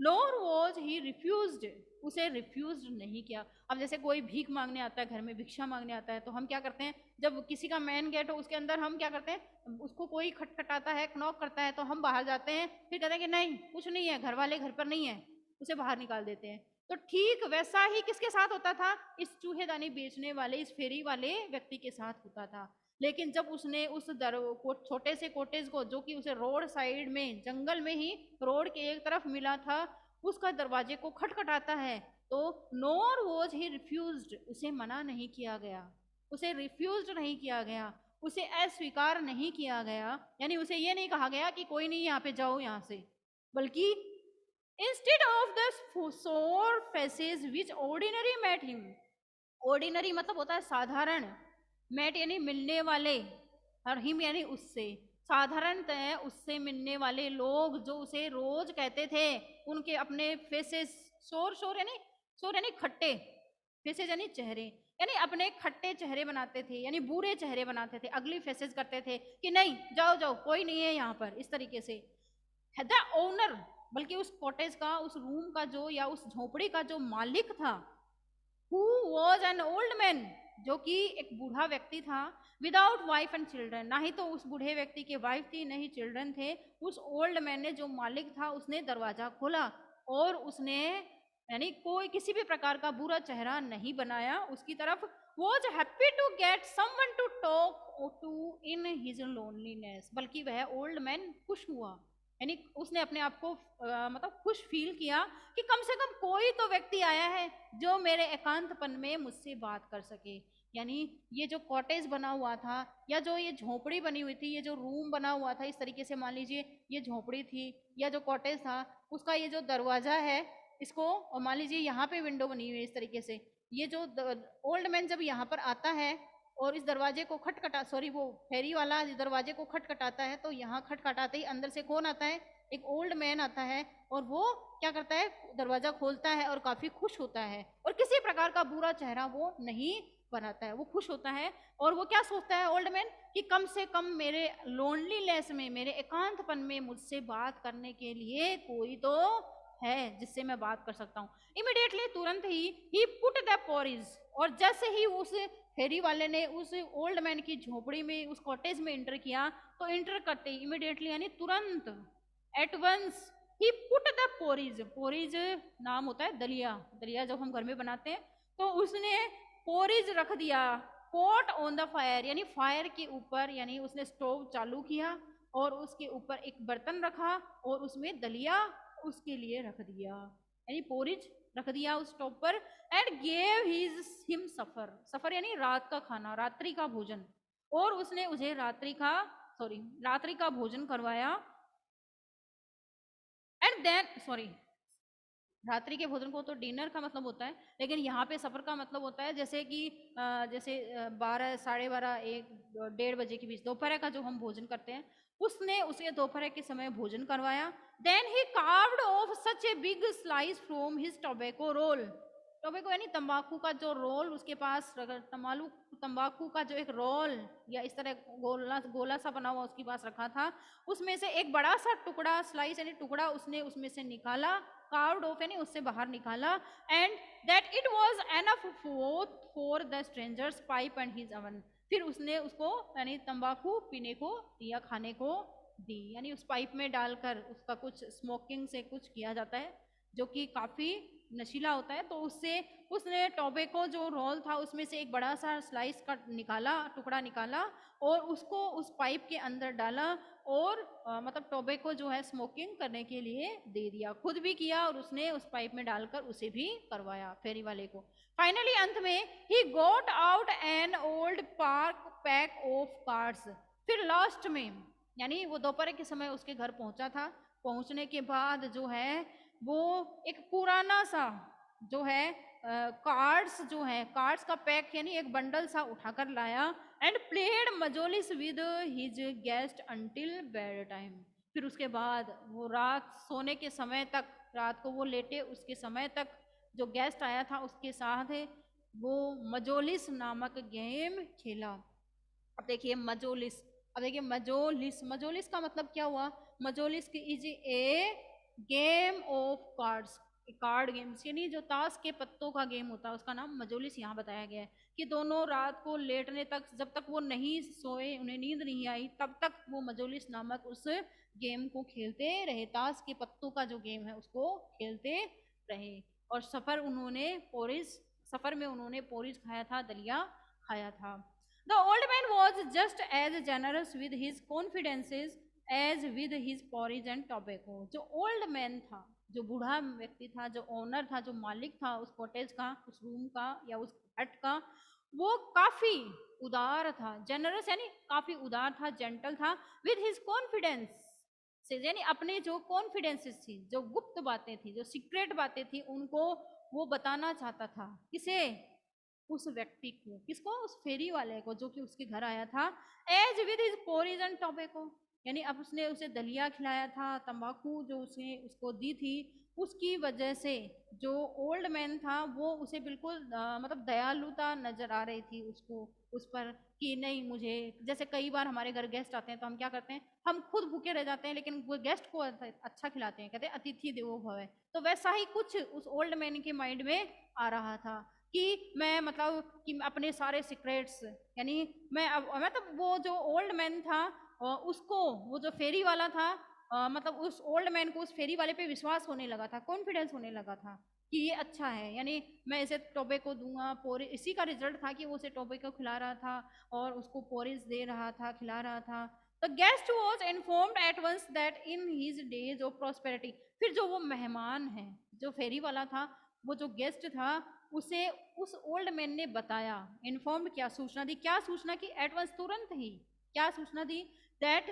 नॉर वॉज ही रिफ्यूज्ड, उसे रिफ्यूज नहीं किया। अब जैसे कोई भीख मांगने आता है, घर में भिक्षा मांगने आता है, तो हम क्या करते हैं, जब किसी का मेन गेट हो उसके अंदर हम क्या करते हैं, उसको कोई खटखटाता है, नॉक करता है, तो हम बाहर जाते हैं, फिर कहते हैं कि नहीं कुछ नहीं है, घर वाले घर पर नहीं है, उसे बाहर निकाल देते हैं। तो ठीक वैसा ही किसके साथ होता था, इस चूहेदानी बेचने वाले, इस फेरी वाले व्यक्ति के साथ होता था। लेकिन जब उसने उस छोटे से कॉटेज को, जो कि उसे रोड साइड में, जंगल में ही रोड के एक तरफ मिला था, उसका दरवाजे को खटखटाता है, तो नोर वॉज ही रिफ्यूज्ड, उसे मना नहीं किया गया, उसे रिफ्यूज्ड नहीं किया गया, उसे अस्वीकार नहीं किया गया, यानी उसे ये नहीं कहा गया कि कोई नहीं यहाँ पे जाओ यहाँ से, बल्कि इंस्टेड ऑफ द सोर फेसेस विच ऑर्डिनरी मेट हिम, ऑर्डिनरी मतलब होता है साधारण, मेट यानी मिलने वाले, और हिम यानी उससे, साधारणतः उससे मिलने वाले लोग जो उसे रोज कहते थे, उनके अपने फेसेस, शोर यानी खट्टे, फेसेस यानी चेहरे, यानी अपने खट्टे चेहरे बनाते थे, यानी बुरे चेहरे बनाते थे, अगली फेसेस करते थे कि नहीं जाओ जाओ कोई नहीं है यहाँ पर, इस तरीके से। द ओनर, बल्कि उस कॉटेज का, उस रूम का जो, या उस झोपड़ी का जो मालिक था, who was an old man, जो कि एक बूढ़ा व्यक्ति था, विदाउट वाइफ एंड चिल्ड्रन, ना ही तो उस बूढ़े व्यक्ति के वाइफ थी, नहीं चिल्ड्रन थे, उस ओल्ड मैन ने, जो मालिक था, उसने दरवाजा खोला और उसने, यानी कोई किसी भी प्रकार का बुरा चेहरा नहीं बनाया उसकी तरफ, was happy to get someone to talk to in his loneliness, बल्कि वह ओल्ड मैन खुश हुआ, यानी उसने अपने आप को मतलब खुश फील किया कि कम से कम कोई तो व्यक्ति आया है जो मेरे एकांतपन में मुझसे बात कर सके। यानी ये जो कॉटेज बना हुआ था, या जो ये झोपड़ी बनी हुई थी, ये जो रूम बना हुआ था, इस तरीके से मान लीजिए ये झोपड़ी थी या जो कॉटेज था, उसका ये जो दरवाजा है, इसको, और मान लीजिए यहाँ पे विंडो बनी हुई है इस तरीके से, ये जो ओल्ड मैन जब यहाँ पर आता है और इस दरवाजे को खटखटा, सॉरी वो फेरी वाला दरवाजे को खटखटाता है, तो यहाँ खटखटाते ही अंदर से कौन आता है, एक ओल्ड मैन आता है, और वो क्या करता है, दरवाजा खोलता है और काफी खुश होता है, और किसी प्रकार का बुरा चेहरा वो नहीं बनाता है, वो खुश होता है। और वो क्या सोचता है ओल्ड मैन, कि कम से कम मेरे लोनलीनेस में, मेरे एकांतपन में मुझसे बात करने के लिए कोई तो है जिससे मैं बात कर सकता हूँ। इमिडिएटली, तुरंत ही पुट द पोरिज, और जैसे ही उस फेरी वाले ने उस ओल्ड मैन की झोपड़ी में, उस कॉटेज में एंटर किया, तो एंटर करते ही इमिडिएटली यानी तुरंत, at once, he put the porridge, porridge नाम होता है दलिया, दलिया जब हम घर में बनाते हैं, तो उसने पोरिज रख दिया, पॉट ऑन द फायर, यानी फायर के ऊपर, यानी उसने स्टोव चालू किया और उसके ऊपर एक बर्तन रखा और उसमें दलिया उसके लिए रख दिया, यानी पोरिज रख दिया उस स्टोव पर, एंड गेव हिम सफर, सफर यानी रात का खाना, रात्रि का भोजन, और उसने उसे रात्रि का भोजन करवाया, एंड देन, सॉरी, रात्रि के भोजन को तो डिनर का मतलब होता है, लेकिन यहाँ पे सफर का मतलब होता है जैसे कि जैसे 12, 12:30, 1, 1:30 बजे के बीच दोपहर का जो हम भोजन करते हैं, उसने उसे दोपहर के समय भोजन करवाया। Then he carved off such a big slice from his tobacco roll, tobacco यानी तंबाकू का जो रोल उसके पास, तंबाकू का जो एक रोल या इस तरह गोला गोला सा बना हुआ उसके पास रखा था, उसमें से एक बड़ा सा टुकड़ा, स्लाइस यानी टुकड़ा, उसने उसमें से निकाला, कार्व्ड ऑफ यानी उससे बाहर निकाला, and that it was enough for the stranger's pipe and his own, फिर उसने उसको यानी तंबाकू पीने को या खाने को दी, यानी उस पाइप में डालकर उसका कुछ स्मोकिंग से कुछ किया जाता है जो कि काफी नशीला होता है, तो उससे उसने टोबैको जो रोल था उसमें से एक बड़ा सा स्लाइस का निकाला, टुकड़ा निकाला, और उसको उस पाइप के अंदर डाला, और मतलब टोबैको जो है स्मोकिंग करने के लिए दे दिया, खुद भी किया और उसने उस पाइप में डालकर उसे भी करवाया फेरी वाले को। फाइनली अंत में he got out an old park pack of cards, फिर लास्ट में, यानी वो दोपहर के समय उसके घर पहुंचा था, पहुंचने के बाद जो है वो एक पुराना सा जो है कार्ड्स, जो है कार्ड्स का पैक यानी एक बंडल सा उठाकर लाया, and played mjolis with his guest until bed time, फिर उसके बाद वो रात सोने के समय तक, रात को वो लेटे उसके समय तक, जो गेस्ट आया था उसके साथ वो मजोलिस नामक गेम खेला। अब देखिए मजोलिस, अब देखिए मजोलिस, मजोलिस का मतलब क्या हुआ, मजोलिस की is a game of cards, card games यानी जो ताश के पत्तों का गेम होता है उसका नाम मजोलिस यहाँ बताया गया है कि दोनों रात को लेटने तक, जब तक वो नहीं सोए, उन्हें नींद नहीं आई, तब तक वो मजोलिस नामक उस गेम को खेलते रहे, ताश के पत्तों का जो गेम है उसको खेलते रहे। और सफर में उन्होंने पोरिज खाया था, दलिया खाया था। The old man was just as generous with his confidences as with his porridge and tobacco. जो ओल्ड मैन था, जो बूढ़ा व्यक्ति था, जो ओनर था, जो मालिक था उस कॉटेज का, उस रूम का या उस हट का, वो काफी उदार था। जनरस यानी काफी उदार था, जेंटल था। विद हिज कॉन्फिडेंस से यानी अपने जो कॉन्फिडेंसेस थी, जो गुप्त बातें थी, जो सीक्रेट बातें थी, उनको वो बताना चाहता था। किसे? उस व्यक्ति को। किसको? उस फेरी वाले को जो कि उसके घर आया था। As with his porridge and tobacco, यानी अब उसने उसे दलिया खिलाया था, तंबाकू जो उसने उसको दी थी, उसकी वजह से जो ओल्ड मैन था वो उसे बिल्कुल मतलब दयालुता नजर आ रही थी उसको, उस पर, कि नहीं मुझे, जैसे कई बार हमारे घर गेस्ट आते हैं तो हम क्या करते हैं, हम खुद भूखे रह जाते हैं लेकिन वो गेस्ट को अच्छा खिलाते हैं, कहते हैं अतिथि देवो भव। तो वैसा ही कुछ उस ओल्ड मैन के माइंड में आ रहा था कि मैं मतलब कि अपने सारे सीक्रेट्स, यानी मैं अब मतलब वो जो ओल्ड मैन था उसको, वो जो फेरी वाला था, मतलब उस ओल्ड मैन को उस फेरी वाले पे विश्वास होने लगा था, कॉन्फिडेंस होने लगा था कि ये अच्छा है, यानी मैं इसे टोबैको दूंगा। पोरे इसी का रिजल्ट था कि वो उसे टोबैको खिला रहा था और उसको पोरिज दे रहा था, खिला रहा था। The guest was informed at once that in his days of prosperity. फिर जो वो मेहमान है, जो फेरी वाला था, वो जो गेस्ट था, उसे उस ओल्ड मैन ने बताया, इन्फॉर्म किया, सूचना दी। क्या सूचना की? एट वंस, तुरंत ही। क्या सूचना दी? That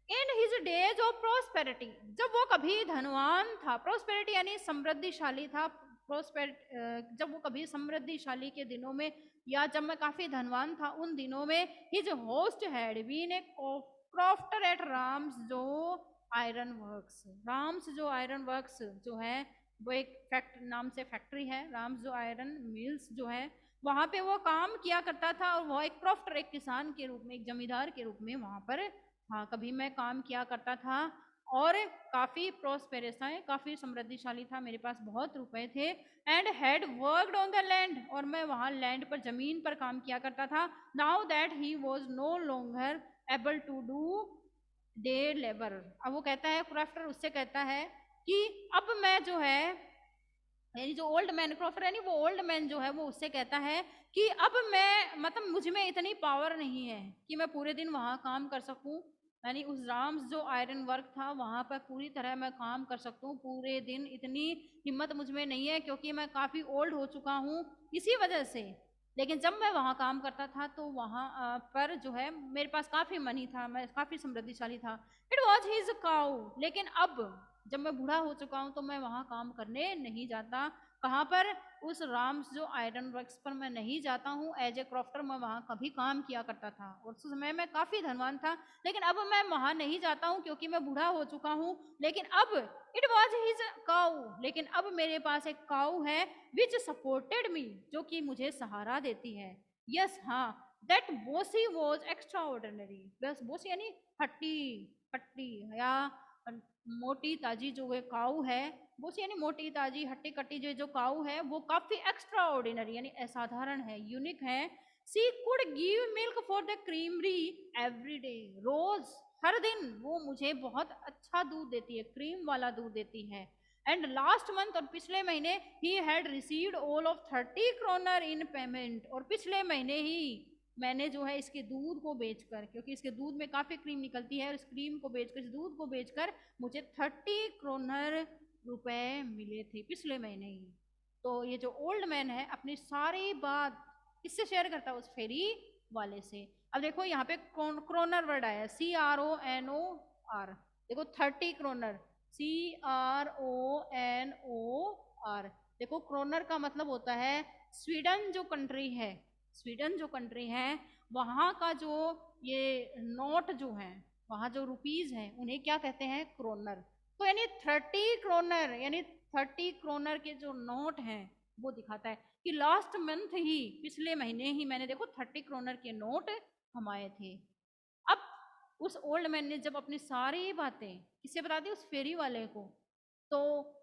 in his days of prosperity, जब वो कभी धनवान था, प्रोस्पेरिटी यानी समृद्धिशाली था, जब वो कभी समृद्धिशाली के दिनों में, या जब मैं काफी धनवान था उन दिनों में, his host had been a crofter at Ramsjo iron works. Ram's जो आयरन वर्क्स जो है वो एक नाम से फैक्ट्री है, राम्स जो आयरन मिल्स जो है, वहां पे वो काम किया करता था। और वो एक क्रॉफ्टर, एक किसान के रूप में, एक जमींदार के रूप में वहां पर, हाँ, कभी मैं काम किया करता था और काफी प्रोस्पेरस था, काफी समृद्धिशाली था, मेरे पास बहुत रुपए थे। And had worked on the land, और मैं वहां लैंड पर, जमीन पर काम किया करता था। Now that he was no longer able to do day labour. अब वो कहता है, क्राफ्टर उससे कहता है कि अब मैं जो है, यानी जो ओल्ड मैन, क्रॉफर यानी वो ओल्ड मैन जो है, वो उससे कहता है कि अब मैं मतलब मुझ में इतनी पावर नहीं है कि मैं पूरे दिन वहां काम कर सकूं, यानी उस राम्स जो आयरन वर्क था वहां पर पूरी तरह मैं काम कर सकता हूँ पूरे दिन, इतनी हिम्मत मुझ में नहीं है क्योंकि मैं काफी ओल्ड हो चुका हूँ इसी वजह से। लेकिन जब मैं वहां काम करता था तो वहां पर जो है मेरे पास काफी मनी था, मैं काफी समृद्धिशाली था। It was his cow. लेकिन अब जब मैं बूढ़ा हो चुका हूं तो मैं वहां काम करने नहीं जाता। कहाँ पर? उस राम्स जो आयरन वर्क्स पर मैं नहीं जाता हूँ एज ए क्रॉफ्टर। मैं वहां कभी काम किया करता था और उस समय मैं काफी धनवान था, लेकिन अब मैं वहां नहीं जाता हूँ क्योंकि मैं बूढ़ा हो चुका हूँ। लेकिन अब इट वॉज हिज काउ, लेकिन अब मेरे पास एक काउ है विच सपोर्टेड मी, जो कि मुझे सहारा देती है। यस, हाँ, दैट बोसी वॉज एक्स्ट्रा ऑर्डिनरी। बस बोसी यानी हट्टी कट्टी या मोटी ताजी जो है काऊ है, वो यानी मोटी ताजी हट्टी कट्टी जो काऊ है वो काफी एक्स्ट्रा ऑर्डिनरी यानी असाधारण है, यूनिक है। She could give milk for the creamery every day. रोज, हर दिन वो मुझे बहुत अच्छा दूध देती है, क्रीम वाला दूध देती है। एंड लास्ट मंथ, और पिछले महीने, he had received all of 30 kronor in payment. और पिछले महीने ही मैंने जो है इसके दूध को बेचकर, क्योंकि इसके दूध में काफी क्रीम निकलती है, और इस क्रीम को बेचकर, इस दूध को बेचकर मुझे 30 क्रोनर रुपए मिले थे पिछले महीने ही। तो ये जो ओल्ड मैन है अपनी सारी बात किससे शेयर करता है? उस फेरी वाले से। अब देखो यहाँ पे क्रोनर वर्ड आया, CRONOR। देखो 30 क्रोनर, CRONOR। देखो क्रोनर का मतलब होता है स्वीडन जो कंट्री है, स्वीडन जो कंट्री है वहां का जो ये नोट जो है, वहां जो रुपीज है उन्हें क्या कहते हैं? क्रोनर। तो यानी 30 क्रोनर, यानी 30 क्रोनर के जो नोट हैं वो दिखाता है कि लास्ट मंथ ही, पिछले महीने ही मैंने देखो 30 क्रोनर के नोट कमाए थे। अब उस ओल्ड मैन ने जब अपनी सारी बातें किससे बता दी? उस फेरी वाले को। तो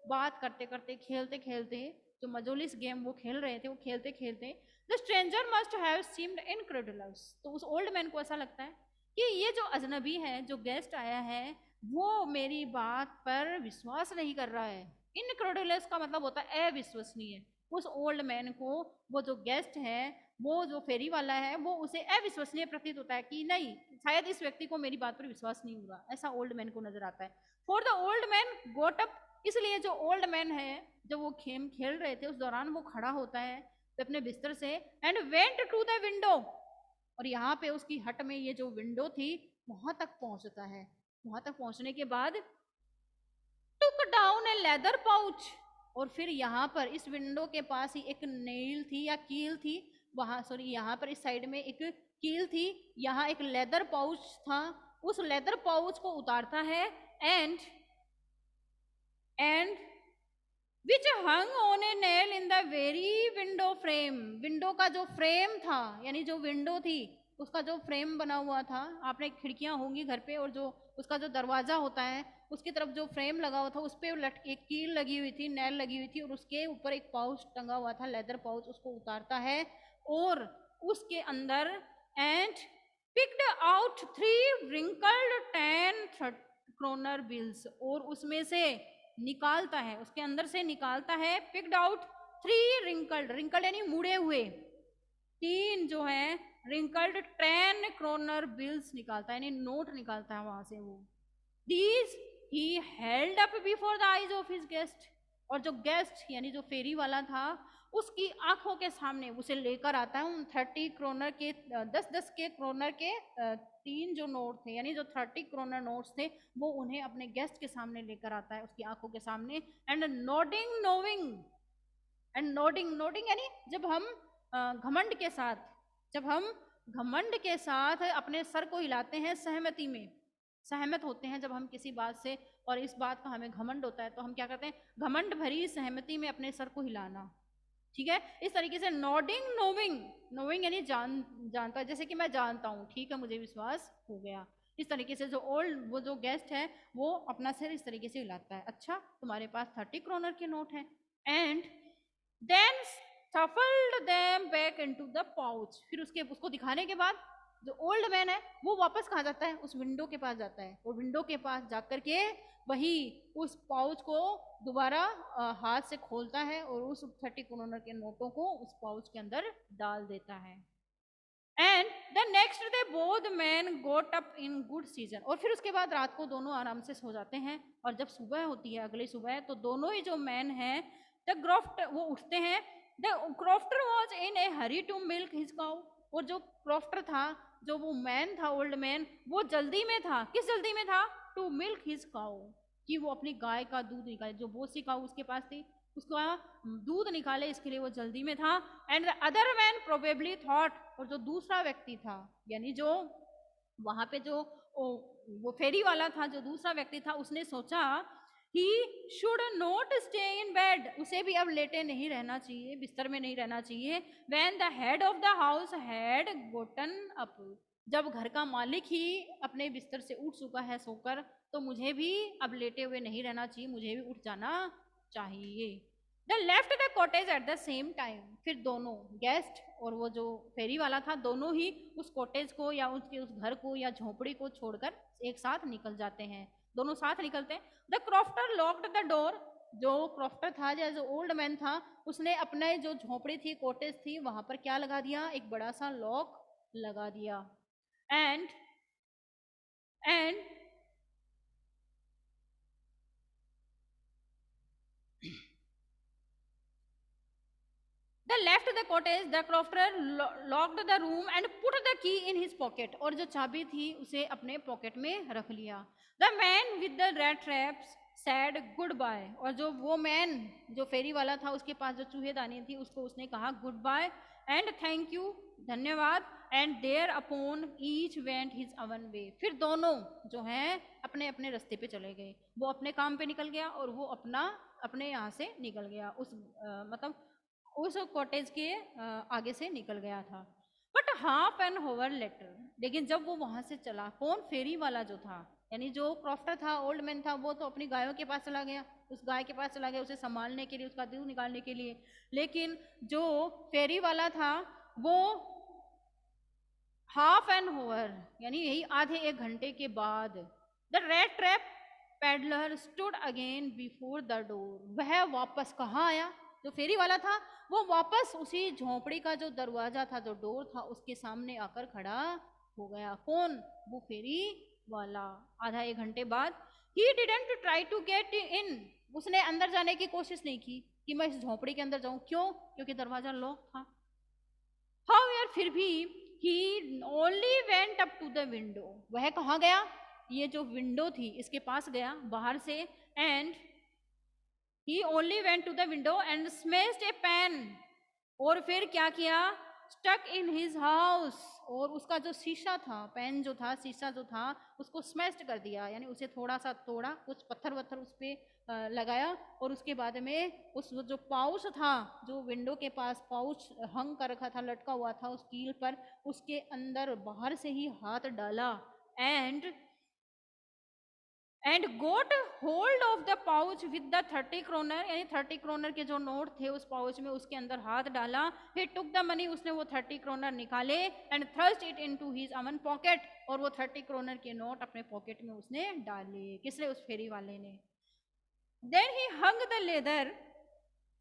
बात करते करते, खेलते खेलते, जो मजोलिस गेम वो खेल रहे थे, वो खेलते खेलते the stranger must have seemed incredulous, तो उस ओल्ड मैन को ऐसा लगता है कि ये जो अजनबी है, जो गेस्ट आया है, वो मेरी बात पर विश्वास नहीं कर रहा है। इनक्रेडुलस का मतलब होता है अविश्वसनीय। उस ओल्ड मैन को वो जो गेस्ट है, वो जो फेरी वाला है, वो उसे अविश्वसनीय प्रतीत होता है कि नहीं, शायद इस व्यक्ति को मेरी बात पर विश्वास नहीं हुआ, ऐसा ओल्ड मैन को नजर आता है। For the old man goat up, इसलिए जो ओल्ड मैन है, जब वो गेम खेल रहे थे उस दौरान वो खड़ा होता है अपने बिस्तर से, and went to the window, और यहाँ पे उसकी हट में ये जो विंडो थी वहां तक पहुंचता है। वहां तक पहुंचने के बाद टुक डाउन ए लेदर पाउच, और फिर यहाँ पर इस विंडो के पास ही एक नेल थी या कील थी, वहां सॉरी यहाँ पर इस साइड में एक कील थी, यहाँ एक लेदर पाउच था, उस लेदर पाउच को उतारता है, and which hung on A nail in the very window frame, window का जो फ्रेम था, यानी जो विंडो थी उसका जो फ्रेम बना हुआ था, आपने खिड़कियां होंगी घर पे, और जो उसका जो दरवाजा होता है उसकी तरफ जो फ्रेम लगा हुआ था उस पर एक कील लगी हुई थी, नेल लगी हुई थी, और उसके ऊपर एक पाउच टंगा हुआ था, लेदर पाउच, उसको उतारता है और उसके अंदर and picked out 3 wrinkled 10 kroner bills, और उसमें से निकालता है, उसके अंदर से निकालता है, पिक्ड आउट 3 wrinkled, wrinkled यानी मुड़े हुए, 3 जो है wrinkled 10 kroner बिल्स निकालता है, यानी नोट निकालता है वहां से वो। These he held up before the eyes of his guest, और जो गेस्ट यानी जो फेरी वाला था उसकी आंखों के सामने उसे लेकर आता है उन 30 क्रोनर के 10-10 के क्रोनर के 3 जो नोट थे, यानी जो 30 क्रोनर नोट्स थे, वो उन्हें अपने गेस्ट के सामने लेकर आता है, उसकी आंखों के सामने, and nodding नोविंग, and nodding, nodding यानी जब हम घमंड के साथ, जब हम घमंड के साथ अपने सर को हिलाते हैं, सहमति में, सहमत होते हैं जब हम किसी बात से, और इस बात का हमें घमंड होता है, तो हम क्या करते हैं, घमंड भरी सहमति में अपने सर को हिलाना, ठीक है, इस तरीके से नोडिंग नोविंग, नोविंग यानी जानता, जैसे कि मैं जानता हूँ, ठीक है, मुझे विश्वास हो गया, इस तरीके से जो ओल्ड वो जो गेस्ट है वो अपना सिर इस तरीके से हिलाता है, अच्छा तुम्हारे पास 30 क्रोनर के नोट हैं, and then shuffled them back into the pouch, फिर उसको दिखाने के बाद जो ओल्ड मैन है वो वापस कहाँ जाता है, उस विंडो के पास जाता है, और विंडो के पास जाकर के वही उस पाउच को दोबारा हाथ से खोलता है और उस 30 क्रोनर के नोटों को उस पाउच के अंदर डाल देता है। And the next day both man goat up in good season, और फिर उसके बाद रात को दोनों आराम से सो जाते हैं, और जब सुबह होती है, अगली सुबह, तो दोनों ही जो मैन हैं, द ग्रोफ्ट, वो उठते हैं, the crofter was in a hurry to milk his cow, और जो क्रॉफ्टर था, जो वो मैन था, ओल्ड मैन, वो जल्दी में था, किस जल्दी में था, टू मिल्क हिज काउ, कि वो अपनी गाय का दूध निकाले, जो बोसी काउ उसके पास थी उसका दूध निकाले, इसके लिए वो जल्दी में था। And the other man probably thought, और जो दूसरा व्यक्ति था, यानी जो वहां पे जो वो फेरी वाला था, जो दूसरा व्यक्ति था, उसने सोचा he should not stay in bed, उसे भी अब लेटे नहीं रहना चाहिए, बिस्तर में नहीं रहना चाहिए, when the head of the house had Gotan up, जब घर का मालिक ही अपने बिस्तर से उठ चुका है सोकर, तो मुझे भी अब लेटे हुए नहीं रहना चाहिए, मुझे भी उठ जाना चाहिए। The left the cottage at the same time, फिर दोनों गेस्ट और वो जो फेरी वाला था, दोनों ही उस कॉटेज को या उसके उस घर को या झोपड़ी को छोड़कर एक साथ निकल जाते हैं, दोनों साथ निकलते हैं। The crofter locked the door, जो क्रॉफ्टर था या जो ओल्ड मैन था, उसने अपने जो झोपड़ी थी, कॉटेज थी, वहां पर क्या लगा दिया, एक बड़ा सा लॉक लगा दिया। And and The left the cottage, the crofter locked the room and put the key in his pocket, और जो चाबी थी उसे अपने पॉकेट में रख लिया। The man with the rat traps said goodbye, और जो वो मैन जो फेरी वाला था, उसके पास जो चूहेदानी थी, उसको उसने कहा good bye and thank you, धन्यवाद, and thereupon each went his own way, फिर दोनों जो हैं अपने अपने रास्ते पे चले गए, वो अपने काम पे निकल गया और वो अपने यहाँ से निकल गया, मतलब उस कॉटेज के आगे से निकल गया था। But half an hour later, लेकिन जब वो वहां से चला, कौन, फेरी वाला जो था, यानी जो क्रॉफ्टर था, ओल्ड मैन था, वो तो अपनी गायों के पास चला गया, उस गाय के पास चला गया उसे संभालने के लिए, उसका दूध निकालने के लिए। लेकिन जो फेरी वाला था वो हाफ एन आवर यानी यही आधे एक घंटे के बाद the rat trap peddler stood again before the door, वह वापस कहाँ आया? जो फेरी वाला था वो वापस उसी झोपड़ी का जो दरवाजा था, जो डोर था, उसके सामने आकर खड़ा हो गया। कौन? वो फेरी वाला। आधा एक घंटे बाद he didn't try to get in, उसने अंदर जाने की कोशिश नहीं की कि मैं इस झोपड़ी के अंदर जाऊं। क्यों? क्योंकि दरवाजा लॉक था। हाउएवर फिर भी he only went up to the window, वह कहाँ गया? ये जो विंडो थी इसके पास गया बाहर से। And he only went to the window and smashed a pane, और फिर क्या किया? स्टक इन हिज हाउस, और उसका जो शीशा था, पेन जो था, शीशा जो था, उसको स्मैश्ड कर दिया, यानी उसे थोड़ा सा तोड़ा, कुछ पत्थर वत्थर उस पर लगाया। और उसके बाद में उस जो पाउच था, जो विंडो के पास पाउच हंग कर रखा था, लटका हुआ था उस कील पर, उसके अंदर बाहर से ही हाथ डाला। And got hold of the pouch with the 30 kronor, यानी 30 क्रोनर के जो नोट थे उस पाउच में, उसके अंदर हाथ डाला। ही टुक द मनी, उसने वो 30 क्रोनर निकाले। And thrust it into his Aman pocket, और वो 30 क्रोनर के नोट अपने पॉकेट में उसने डाले। किसने? उस फेरी वाले ने। Then he hung the leather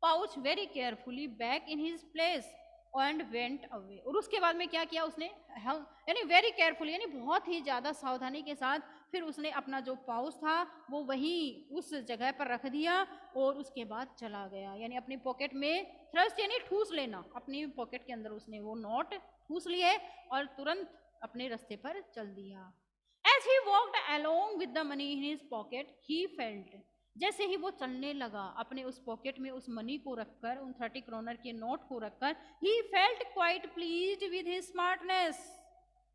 pouch very carefully back in his place and went away, और उसके बाद में क्या किया उसने? यानी वेरी केयरफुली, यानी बहुत ही ज्यादा सावधानी के साथ फिर उसने अपना जो पाउच था वो वहीं उस जगह पर रख दिया, और उसके बाद चला गया। यानी अपनी पॉकेट में थ्रस्ट यानी ठूस लेना, अपनी पॉकेट के अंदर उसने वो नोट ठूस लिए और तुरंत अपने रास्ते पर चल दिया। As he walked along with the money in his pocket he felt, जैसे ही वो चलने लगा अपने उस पॉकेट में उस मनी को रखकर, उन 30 क्रोनर के नोट को रखकर, he felt quite pleased with his smartness,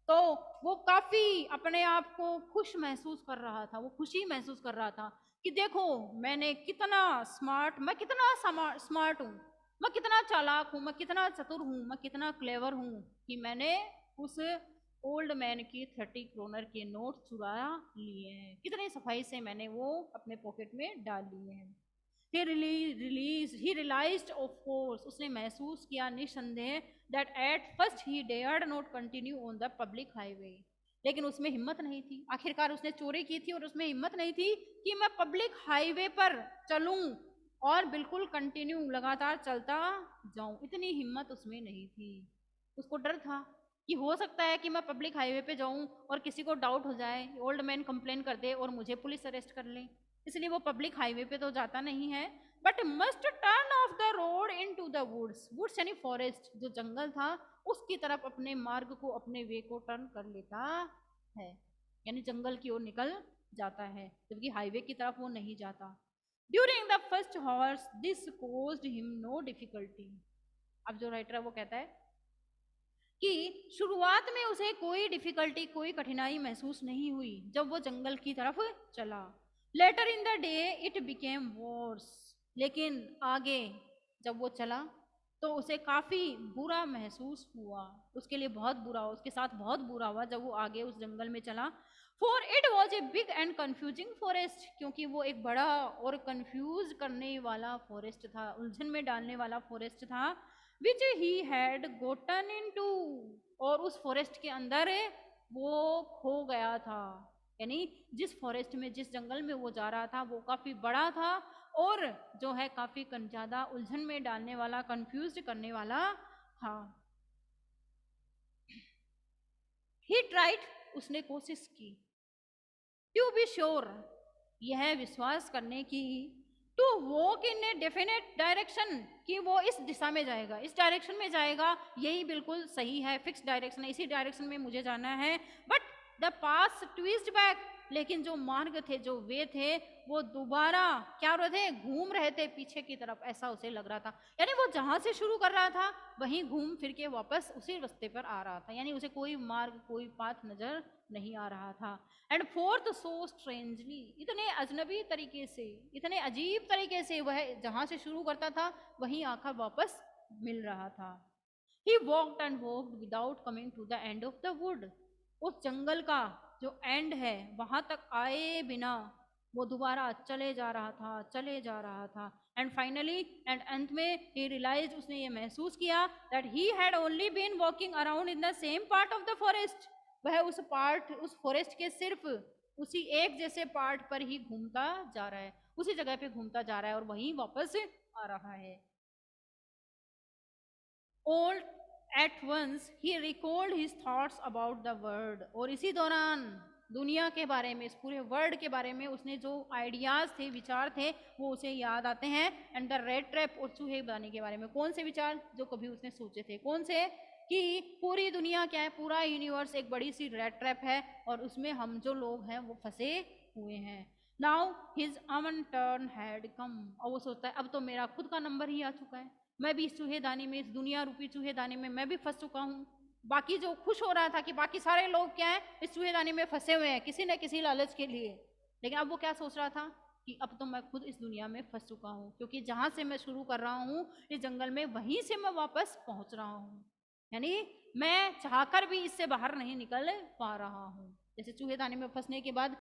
तो वो काफी अपने आप को खुश महसूस कर रहा था, वो खुशी महसूस कर रहा था कि देखो मैंने कितना स्मार्ट, मैं कितना स्मार्ट हूँ, मैं कितना चालाक हूँ, मैं कितना चतुर हूँ, मैं कितना क्लेवर हूँ कि मैंने उस ओल्ड मैन की 30 क्रोनर के नोट चुरा लिए हैं, कितनी सफाई से मैंने वो अपने पॉकेट में डाल लिए हैं। ही रियलाइज्ड ऑफ कोर्स, उसने महसूस किया निसंदेह, that at first he dared not continue on the public highway, लेकिन उसमें हिम्मत नहीं थी, आखिरकार उसने चोरी की थी और उसमें हिम्मत नहीं थी कि मैं पब्लिक हाईवे पर चलूं और बिल्कुल कंटिन्यू लगातार चलता जाऊं, इतनी हिम्मत उसमें नहीं थी। उसको डर था कि हो सकता है कि मैं पब्लिक हाईवे पे जाऊं और किसी को डाउट हो जाए, ओल्ड मैन कंप्लेन कर दे और मुझे पुलिस अरेस्ट कर ले, इसलिए वो पब्लिक हाईवे पे तो जाता नहीं है, but must turn off the road into the woods, woods यानी फॉरेस्ट, जो जंगल था उसकी तरफ अपने मार्ग को, अपने वे को टर्न कर लेता है, यानी जंगल की ओर निकल जाता है, जबकि हाईवे की तरफ वो नहीं जाता। During the first hours this caused him no difficulty, अब जो राइटर है वो कहता है कि शुरुआत में उसे कोई डिफिकल्टी, कोई कठिनाई महसूस नहीं हुई जब वो जंगल की तरफ चला। Later in the day it became worse, लेकिन आगे जब वो चला तो उसे काफी बुरा महसूस हुआ, उसके लिए बहुत बुरा, उसके साथ बहुत बुरा हुआ जब वो आगे उस जंगल में चला। For it was a big and confusing forest, क्योंकि वो एक बड़ा और कंफ्यूज करने वाला फॉरेस्ट था, उलझन में डालने वाला फॉरेस्ट था। विच ही हैड गोटन इनटू, और उस फॉरेस्ट के अंदर वो खो गया था, यानी जिस फॉरेस्ट में, जिस जंगल में वो जा रहा था वो काफी बड़ा था और जो है काफी ज्यादा उलझन में डालने वाला, कंफ्यूज करने वाला था। ही ट्राइड, उसने कोशिश की, टू बी श्योर, यह विश्वास करने की, to walk in a definite direction, कि वो इस दिशा में जाएगा, इस डायरेक्शन में जाएगा, यही बिल्कुल सही है, फिक्स डायरेक्शन है, इसी डायरेक्शन में मुझे जाना है। But the pass twist back, लेकिन जो मार्ग थे, जो वे थे, वो दोबारा क्या हो रहे थे? घूम रहे थे पीछे की तरफ, ऐसा उसे लग रहा था, यानी वो जहां से शुरू कर रहा था वहीं घूम फिर के वापस उसी रास्ते पर आ रहा था, यानी उसे कोई मार्ग, कोई पाथ नजर नहीं आ रहा था। एंड फोर्थ सो स्ट्रेंजली, इतने अजनबी तरीके से, इतने अजीब तरीके से वह जहां से शुरू करता था वहीं आकर वापस मिल रहा था। He walked and walked without coming to the end of the wood, उस जंगल का जो एंड है वहां तक आए बिना वो दोबारा चले जा रहा था, चले जा रहा था। एंड फाइनली एंड अंत में ही रियलाइज, उसने ये महसूस किया that he had only been walking around in the same part of the forest. वह उस फॉरेस्ट के सिर्फ उसी एक जैसे पार्ट पर ही घूमता जा रहा है, उसी जगह पे घूमता जा रहा है और वहीं वापस आ रहा है। All at once he recalled his thoughts about the world। और इसी दौरान दुनिया के बारे में, इस पूरे वर्ल्ड के बारे में उसने जो आइडियाज थे, विचार थे, वो उसे याद आते हैं। एंड द रेड ट्रैप और चूहे बनाने के बारे में कौन से विचार जो कभी उसने सोचे थे, कौन से, कि पूरी दुनिया क्या है, पूरा यूनिवर्स एक बड़ी सी रेड ट्रैप है और उसमें हम जो लोग हैं वो फंसे हुए हैं। Now his Aman turn had come. और वो सोचता है अब तो मेरा खुद का नंबर ही आ चुका है, मैं भी इस चूहेदानी में, इस दुनिया रूपी चूहेदानी में मैं भी फंस चुका हूँ। बाकी जो खुश हो रहा था कि बाकी सारे लोग क्या है, इस चूहेदानी में फंसे हुए हैं किसी न किसी लालच के लिए, लेकिन अब वो क्या सोच रहा था कि अब तो मैं खुद इस दुनिया में फंस चुका हूँ, क्योंकि जहां से मैं शुरू कर रहा हूँ इस जंगल में, वहीं से मैं वापस पहुंच रहा हूँ। यानी मैं चाहकर भी इससे बाहर नहीं निकल पा रहा हूँ। जैसे चूहेदानी में फंसने के बाद